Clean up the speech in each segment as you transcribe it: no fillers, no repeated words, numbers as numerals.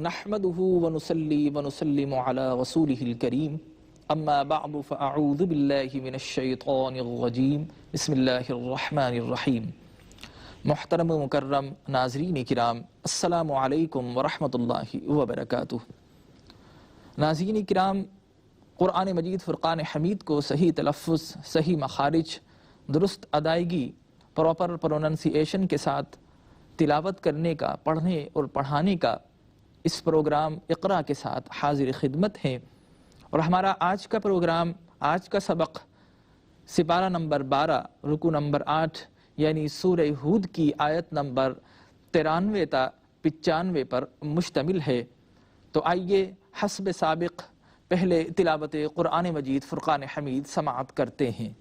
نحمده ونصلي ونسلم على رسوله الكريم اما بعد فاعوذ باللہ من الشیطان الرجیم بسم اللہ الرحمن الرحیم۔ محترم و مکرم ناظرین کرام، السلام علیکم ورحمۃ اللہ وبرکاتہ۔ ناظرین کرام، قرآن مجید فرقان حمید کو صحیح تلفظ، صحیح مخارج، درست ادائیگی، پراپر پروننسیشن کے ساتھ تلاوت کرنے کا، پڑھنے اور پڑھانے کا اس پروگرام اقرا کے ساتھ حاضر خدمت ہیں۔ اور ہمارا آج کا پروگرام، آج کا سبق سپارہ نمبر 12 رکوع نمبر 8 یعنی سورہ ہود کی آیت نمبر 93 تا 95 پر مشتمل ہے۔ تو آئیے حسب سابق پہلے تلاوت قرآن مجید فرقان حمید سماعت کرتے ہیں۔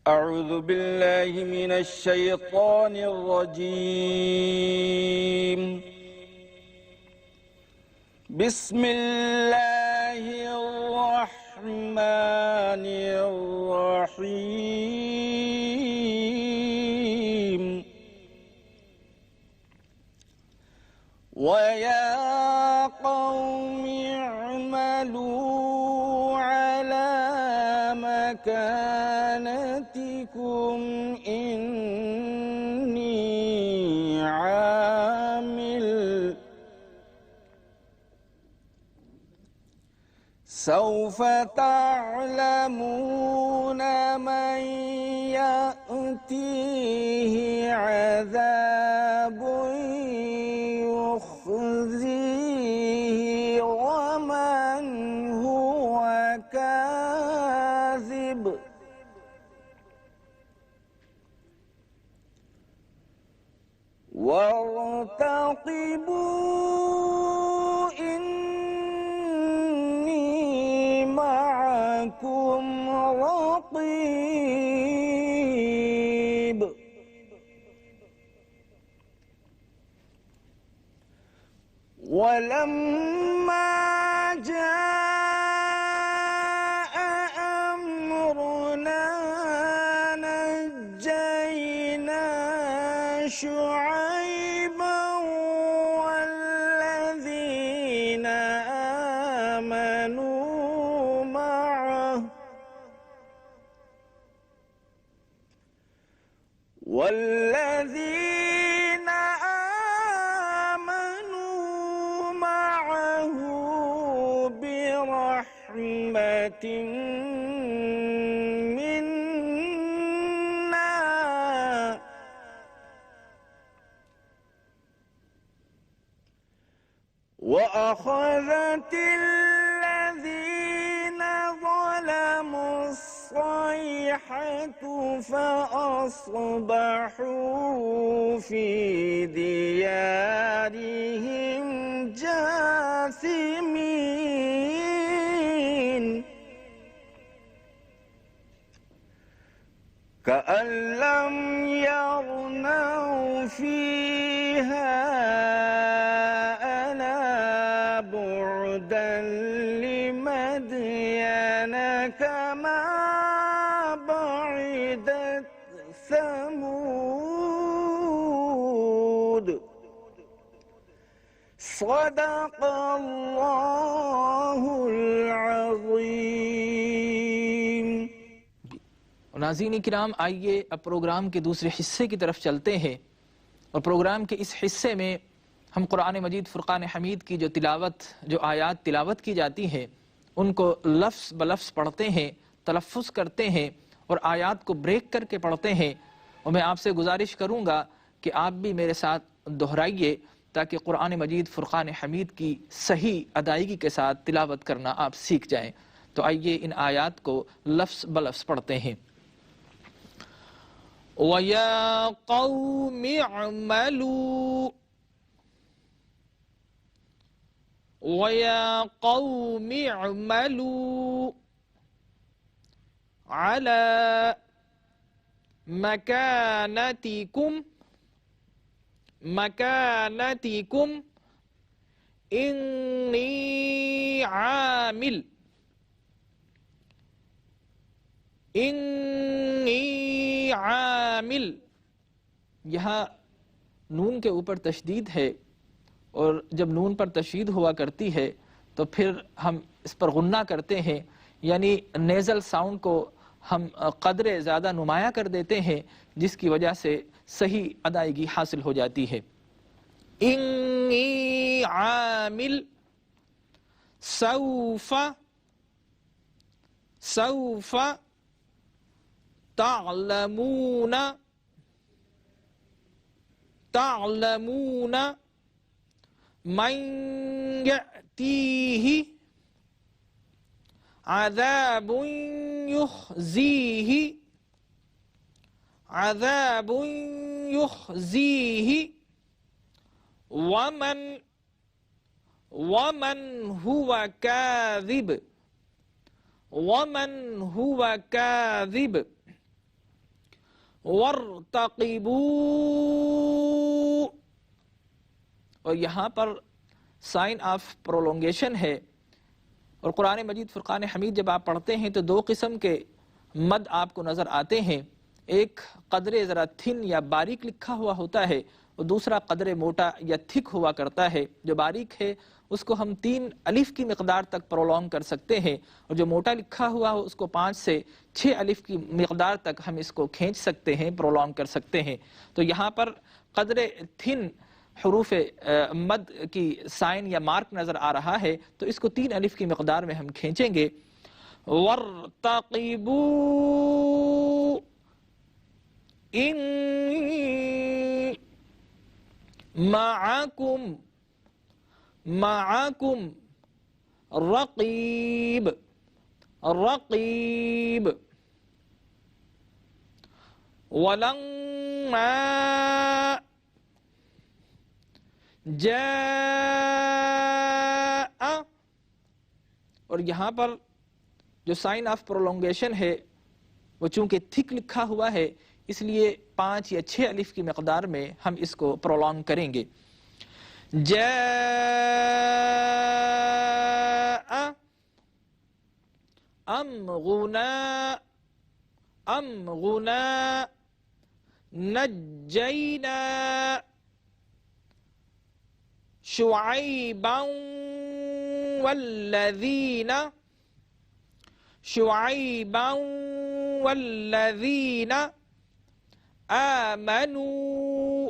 اعوذ باللہ من الشیطان الرجیم، بسم اللہ الرحمن الرحیم۔ وَيَا قَوْمِ اعْمَلُوا عَلَى مَكَانَتِكُمْ إِنِّي عَامِلٌ سوف تعلمون من يأتيه عذاب يخزيه ومن هو كاذب وارتقبوا إني معكم رقيب ولما جاء أمرنا نجينا شعيبا والذين آمنوا معه برحمة منا وأخذت الذين ظلموا الصيحة فأصبحوا في ديارهم جاثمين كأن لم يغنوا فيها ألا بعدا لمدين كما بعدت ثمود صدق اللہ العظیم۔ ناظرین کرام، آئیے اب پروگرام کے دوسرے حصے کی طرف چلتے ہیں، اور پروگرام کے اس حصے میں ہم قرآن مجید فرقان حمید کی جو تلاوت، جو آیات تلاوت کی جاتی ہیں، ان کو لفظ بلفظ پڑھتے ہیں، تلفظ کرتے ہیں اور آیات کو بریک کر کے پڑھتے ہیں۔ اور میں آپ سے گزارش کروں گا کہ آپ بھی میرے ساتھ دہرائیے تاکہ قرآن مجید فرقان حمید کی صحیح ادائیگی کے ساتھ تلاوت کرنا آپ سیکھ جائیں۔ تو آئیے ان آیات کو لفظ بلفظ پڑھتے ہیں۔ وَيَا قَوْمِ اعْمَلُوا وَيَا قَوْمِ اعْمَلُوا عَلَى مَكَانَتِكُمْ إِنِّي عَامِلٌ یہاں نون کے اوپر تشدید ہے، اور جب نون پر تشدید ہوا کرتی ہے تو پھر ہم اس پر غنہ کرتے ہیں، یعنی نیزل ساؤنڈ کو ہم قدر زیادہ نمایاں کر دیتے ہیں، جس کی وجہ سے صحیح ادائیگی حاصل ہو جاتی ہے۔ انی عامل، سوف تعلمون من یأتیہ عذاب یخزیہ ومن هو کاذب وارتقبوا، اور یہاں پر سائن آف پرولونگیشن ہے۔ اور قرآن مجید فرقان حمید جب آپ پڑھتے ہیں تو دو قسم کے مد آپ کو نظر آتے ہیں، ایک قدر ذرا تھن یا باریک لکھا ہوا ہوتا ہے، اور دوسرا قدر موٹا یا تھک ہوا کرتا ہے۔ جو باریک ہے اس کو ہم 3 الف کی مقدار تک پرولونگ کر سکتے ہیں، اور جو موٹا لکھا ہوا ہو اس کو 5 سے 6 الف کی مقدار تک ہم اس کو کھینچ سکتے ہیں، پرولونگ کر سکتے ہیں۔ تو یہاں پر قدر تھن حروف مد کی سائن یا مارک نظر آ رہا ہے، تو اس کو 3 الف کی مقدار میں ہم کھینچیں گے۔ وَارْتَقِبُوا إِنِّي مَعَكُمْ رَقِيبٌ وَلَمَّا جاء، اور یہاں پر جو سائن آف پرولونگیشن ہے وہ چونکہ تھک لکھا ہوا ہے، اس لیے 5 یا 6 الف کی مقدار میں ہم اس کو پرولونگ کریں گے۔ جاء ام غنا نجینا شعیبا والذین آمنوا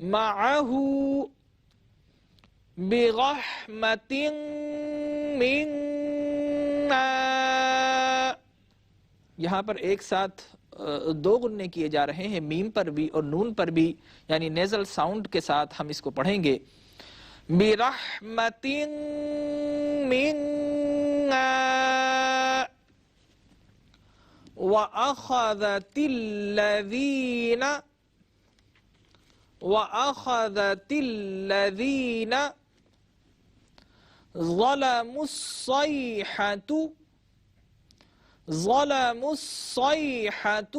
معه برحمت منا، یہاں پر ایک ساتھ 2 غنّے کیے جا رہے ہیں، میم پر بھی اور نون پر بھی، یعنی نیزل ساؤنڈ کے ساتھ ہم اس کو پڑھیں گے۔ برحمت منا وأخذت الذين ظلموا الصيحة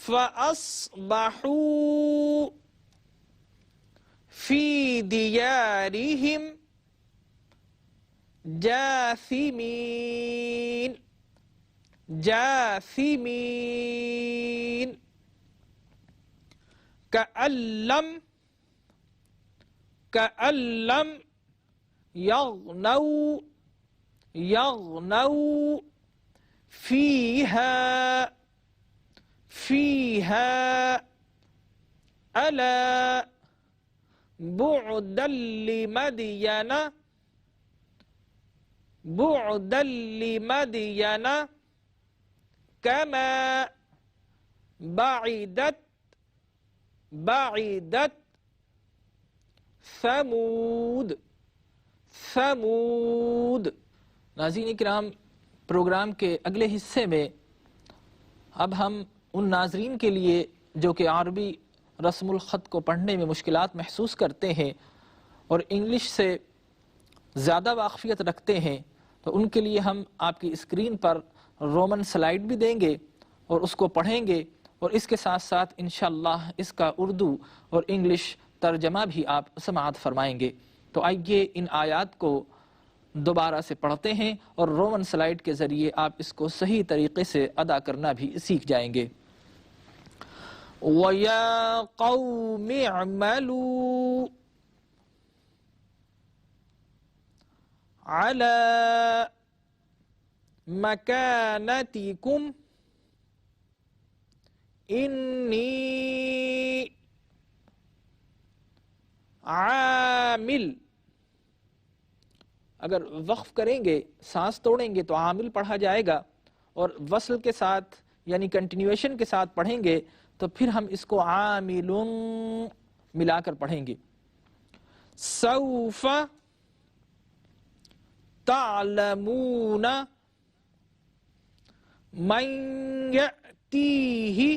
فأصبحوا في ديارهم جاثمين كأن لم يغنوا فيها ألا بعدا لمدين كما بعدت ثمود۔ ناظرین کرام، پروگرام کے اگلے حصے میں اب ہم ان ناظرین کے لیے جو کہ عربی رسم الخط کو پڑھنے میں مشکلات محسوس کرتے ہیں اور انگلش سے زیادہ واقفیت رکھتے ہیں، تو ان کے لیے ہم آپ کی اسکرین پر رومن سلائیڈ بھی دیں گے اور اس کو پڑھیں گے، اور اس کے ساتھ ساتھ انشاءاللہ اس کا اردو اور انگلش ترجمہ بھی آپ سماعت فرمائیں گے۔ تو آئیے ان آیات کو دوبارہ سے پڑھتے ہیں اور رومن سلائیڈ کے ذریعے آپ اس کو صحیح طریقے سے ادا کرنا بھی سیکھ جائیں گے۔ وَيَا قَوْمِ اعْمَلُوا عَلَى مَكَانَتِكُمْ إِنِّي عامل، اگر وقف کریں گے، سانس توڑیں گے تو عامل پڑھا جائے گا، اور وصل کے ساتھ یعنی کنٹینیویشن کے ساتھ پڑھیں گے تو پھر ہم اس کو عاملون ملا کر پڑھیں گے۔ سوف تعلمون من یأتیہ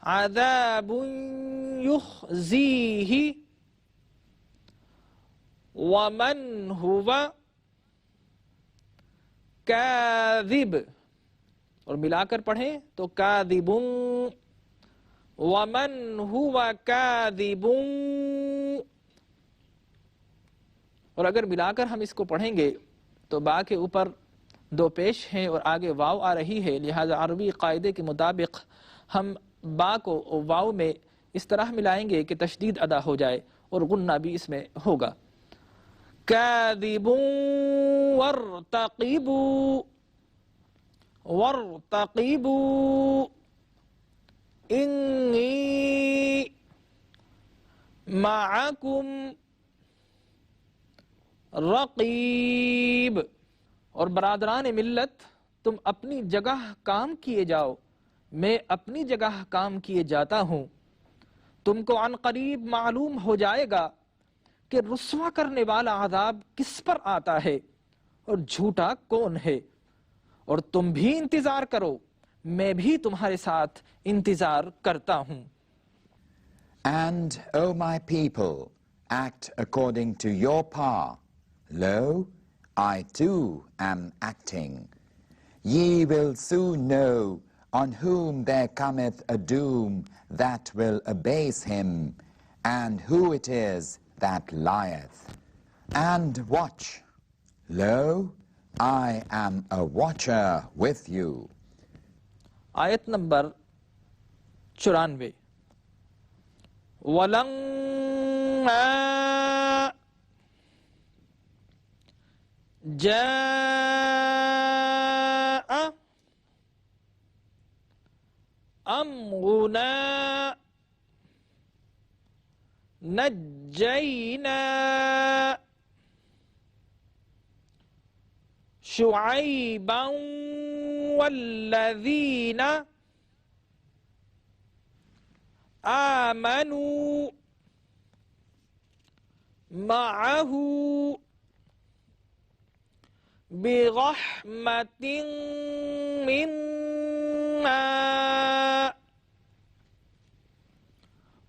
عذاب یخزیہ ومن هو کاذب، اور ملا کر پڑھیں تو کاذب ومن هو کاذب، اور اگر ملا کر ہم اس کو پڑھیں گے تو با کے اوپر دو پیش ہیں اور آگے واو آ رہی ہے، لہذا عربی قاعدے کے مطابق ہم با کو واو میں اس طرح ملائیں گے کہ تشدید ادا ہو جائے اور غنہ بھی اس میں ہوگا۔ کاذبون وارتقبوا وارتقبوا انی معکم رقیب، اور برادران ملت تم اپنی جگہ کام کیے جاؤ، میں اپنی جگہ کام کیے جاتا ہوں۔ تم کو عن قریب معلوم ہو جائے گا کہ رسوا کرنے والا عذاب کس پر آتا ہے اور جھوٹا کون ہے، اور تم بھی انتظار کرو، میں بھی تمہارے ساتھ انتظار کرتا ہوں۔ And, O my people, act according to your power. Lo, I too am acting. Ye will soon know on whom there cometh a doom that will abase him, and who it is that lieth. And watch. Lo, I am a watcher with you. آیت number 94۔ وَلَمَّا جَاءَ أَمْرُنَا نَجَّيْنَا شُعَيْبًا وَالَّذِينَ آمنوا معه برحمة منا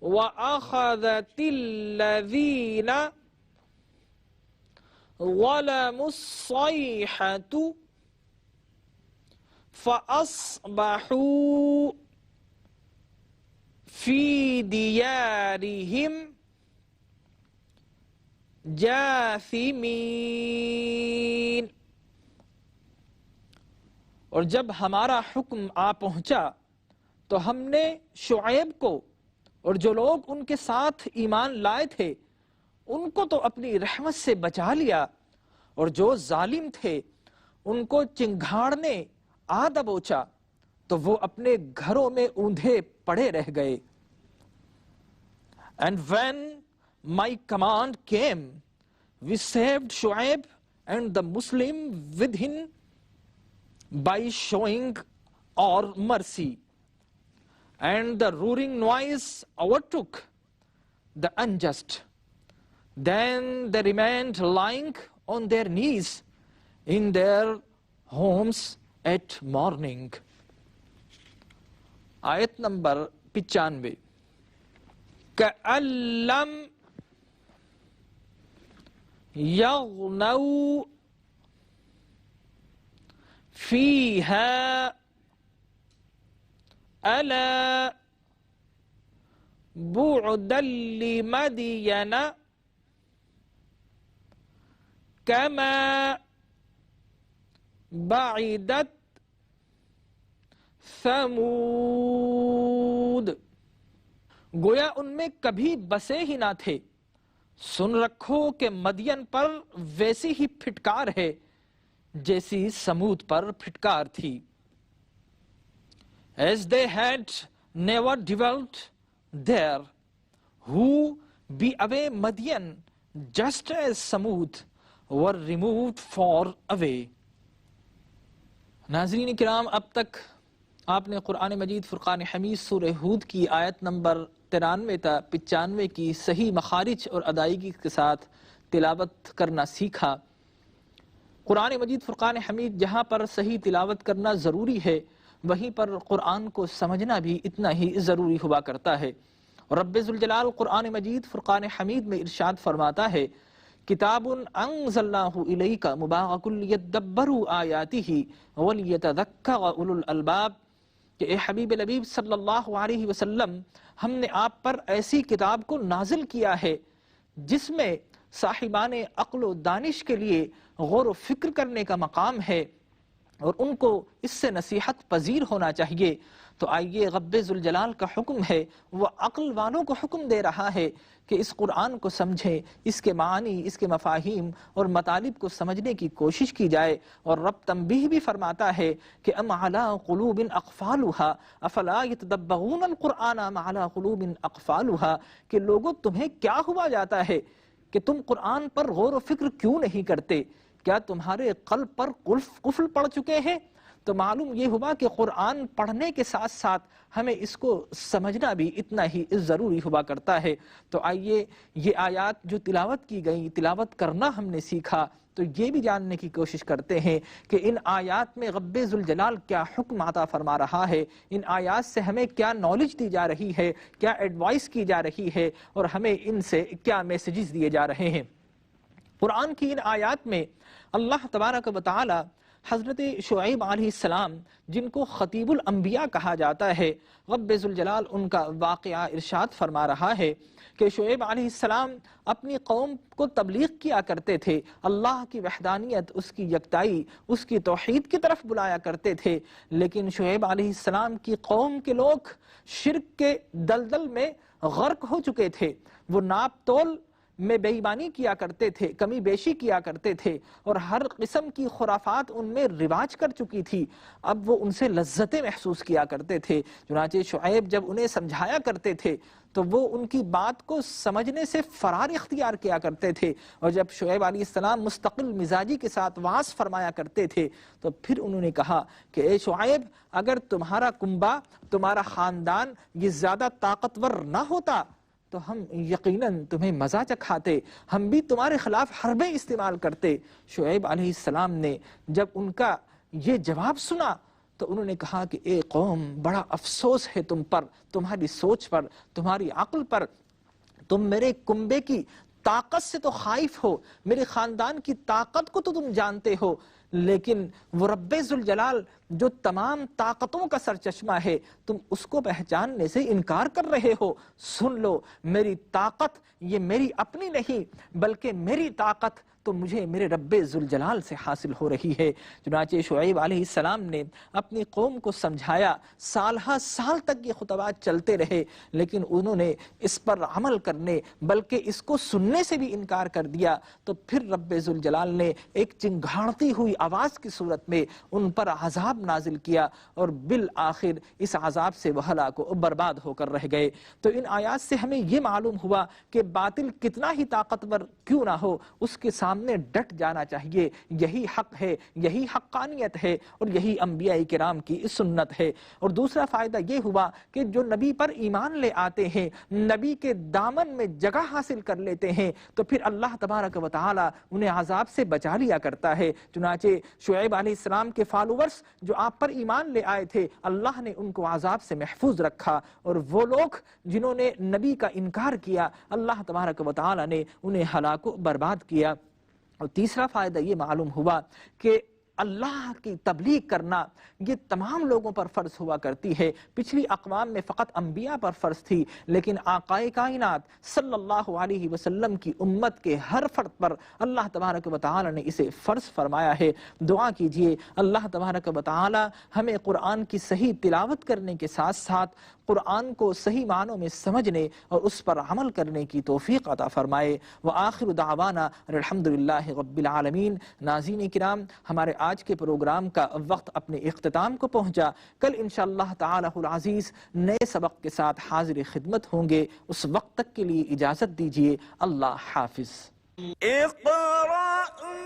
وأخذت الذين ظلموا الصيحة فأصبحوا فی دیارہم جاثمین، اور جب ہمارا حکم آ پہنچا تو ہم نے شعیب کو اور جو لوگ ان کے ساتھ ایمان لائے تھے ان کو تو اپنی رحمت سے بچا لیا، اور جو ظالم تھے ان کو چنگھاڑنے آ دبوچا تو وہ اپنے گھروں میں اوندھے پڑے رہ گئے۔ And when my command came, we saved Shu'aib and the Muslim with him by showing our mercy. And the roaring noise overtook the unjust. Then they remained lying on their knees in their homes at morning. آیت number 95۔ كَأَن لَّمْ يَغْنَوْا فِيهَا أَلَا بُعْدًا لِّمَدْيَنَ کما بعدت ثمود، گویا ان میں کبھی بسے ہی نہ تھے۔ سن رکھو کہ مدین پر ویسی ہی پھٹکار ہے جیسی سمود پر پھٹکار تھی۔ As they had never dwelt there, who be away Madian, just as Samud were removed far away۔ ناظرین کرام، اب تک آپ نے قرآن مجید فرقان حمید سورہ ہود کی آیت نمبر 93 تا 95 کی صحیح مخارج اور ادائیگی کے ساتھ تلاوت کرنا سیکھا۔ قرآن مجید فرقان حمید جہاں پر صحیح تلاوت کرنا ضروری ہے، وہیں پر قرآن کو سمجھنا بھی اتنا ہی ضروری ہوا کرتا ہے۔ رب ذوالجلال قرآن مجید فرقان حمید میں ارشاد فرماتا ہے، کتاب انزلناہ الیک مبارک لیدبروا آیاتہ ولیتذکر اولو الالباب، کہ اے حبیب لبیب صلی اللہ علیہ وسلم، ہم نے آپ پر ایسی کتاب کو نازل کیا ہے جس میں صاحبان عقل و دانش کے لیے غور و فکر کرنے کا مقام ہے اور ان کو اس سے نصیحت پذیر ہونا چاہیے۔ تو آئیے، رب ذوالجلال کا حکم ہے، وہ عقل والوں کو حکم دے رہا ہے کہ اس قرآن کو سمجھیں، اس کے معانی، اس کے مفاہیم اور مطالب کو سمجھنے کی کوشش کی جائے۔ اور رب تنبیہ بھی فرماتا ہے کہ ام علی قلوب اقفالها افلا یتدبرون القرآن ام علی قلوب اقفالها، کہ لوگوں تمہیں کیا ہوا جاتا ہے کہ تم قرآن پر غور و فکر کیوں نہیں کرتے؟ کیا تمہارے قلب پر قفل پڑ چکے ہیں؟ تو معلوم یہ ہوا کہ قرآن پڑھنے کے ساتھ ساتھ ہمیں اس کو سمجھنا بھی اتنا ہی ضروری ہوا کرتا ہے۔ تو آئیے، یہ آیات جو تلاوت کی گئی، تلاوت کرنا ہم نے سیکھا، تو یہ بھی جاننے کی کوشش کرتے ہیں کہ ان آیات میں رب ذوالجلال کیا حکم عطا فرما رہا ہے، ان آیات سے ہمیں کیا نالج دی جا رہی ہے، کیا ایڈوائس کی جا رہی ہے، اور ہمیں ان سے کیا میسیجز دیے جا رہے ہیں۔ قرآن کی ان آیات میں اللہ تبارک و تعالی حضرت شعیب علیہ السلام، جن کو خطیب الانبیاء کہا جاتا ہے، رب ذوالجلال ان کا واقعہ ارشاد فرما رہا ہے کہ شعیب علیہ السلام اپنی قوم کو تبلیغ کیا کرتے تھے، اللہ کی وحدانیت، اس کی یکتائی، اس کی توحید کی طرف بلایا کرتے تھے، لیکن شعیب علیہ السلام کی قوم کے لوگ شرک کے دلدل میں غرق ہو چکے تھے۔ وہ ناپ تول میں بے ایمانی کیا کرتے تھے، کمی بیشی کیا کرتے تھے، اور ہر قسم کی خرافات ان میں رواج کر چکی تھی۔ اب وہ ان سے لذتیں محسوس کیا کرتے تھے۔ چنانچہ شعیب جب انہیں سمجھایا کرتے تھے تو وہ ان کی بات کو سمجھنے سے فرار اختیار کیا کرتے تھے، اور جب شعیب علیہ السلام مستقل مزاجی کے ساتھ وعظ فرمایا کرتے تھے تو پھر انہوں نے کہا کہ اے شعیب، اگر تمہارا کنبہ، تمہارا خاندان یہ زیادہ طاقتور نہ ہوتا تو ہم یقیناً تمہیں مزہ چکھاتے، ہم بھی تمہارے خلاف حربیں استعمال کرتے۔ شعیب علیہ السلام نے جب ان کا یہ جواب سنا تو انہوں نے کہا کہ اے قوم، بڑا افسوس ہے تم پر، تمہاری سوچ پر، تمہاری عقل پر۔ تم میرے کنبے کی طاقت سے تو خائف ہو، میرے خاندان کی طاقت کو تو تم جانتے ہو، لیکن وہ رب ذوالجلال جو تمام طاقتوں کا سرچشمہ ہے، تم اس کو پہچاننے سے انکار کر رہے ہو۔ سن لو، میری طاقت یہ میری اپنی نہیں، بلکہ میری طاقت تو مجھے میرے رب ذوالجلال سے حاصل ہو رہی ہے۔ چنانچہ شعیب علیہ السلام نے اپنی قوم کو سمجھایا، سالہ سال تک یہ خطبات چلتے رہے، لیکن انہوں نے اس پر عمل کرنے بلکہ اس کو سننے سے بھی انکار کر دیا۔ تو پھر رب ذوالجلال نے ایک چنگھاڑتی ہوئی آواز کی صورت میں ان پر عذاب نازل کیا، اور بالآخر اس عذاب سے وہ ہلاک و برباد ہو کر رہ گئے۔ تو ان آیات سے ہمیں یہ معلوم ہوا کہ باطل کتنا ہی طاقتور کیوں نہ ہو، اس کے سامنے ڈٹ جانا چاہیے۔ یہی حق ہے، یہی حقانیت ہے، اور یہی انبیاء کرام کی سنت ہے۔ اور دوسرا فائدہ یہ ہوا کہ جو نبی پر ایمان لے آتے ہیں، نبی کے دامن میں جگہ حاصل کر لیتے ہیں، تو پھر اللہ تبارک و تعالی انہیں عذاب سے بچا لیا کرتا ہے۔ چنانچہ شعیب علیہ السلام کے فالوورز جو آپ پر ایمان لے آئے تھے، اللہ نے ان کو عذاب سے محفوظ رکھا، اور وہ لوگ جنہوں نے نبی کا انکار کیا، اللہ تبارک و تعالی نے انہیں ہلاک و برباد کیا۔ اور تیسرا فائدہ یہ معلوم ہوا کہ اللہ کی تبلیغ کرنا یہ تمام لوگوں پر فرض ہوا کرتی ہے۔ پچھلی اقوام میں فقط انبیاء پر فرض تھی، لیکن آقا کائنات صلی اللہ علیہ وسلم کی امت کے ہر فرد پر اللہ تبارک و تعالی نے اسے فرض فرمایا ہے۔ دعا کیجئے اللہ تبارک و تعالی ہمیں قرآن کی صحیح تلاوت کرنے کے ساتھ ساتھ قرآن کو صحیح معنوں میں سمجھنے اور اس پر عمل کرنے کی توفیق عطا فرمائے۔ وآخر دعوانا الحمدللہ رب العالمین۔ ناظرین کرام، ہمارے آج کے پروگرام کا وقت اپنے اختتام کو پہنچا۔ کل انشاءاللہ تعالی العزیز نئے سبق کے ساتھ حاضر خدمت ہوں گے۔ اس وقت تک کے لیے اجازت دیجیے۔ اللہ حافظ۔ اقرأ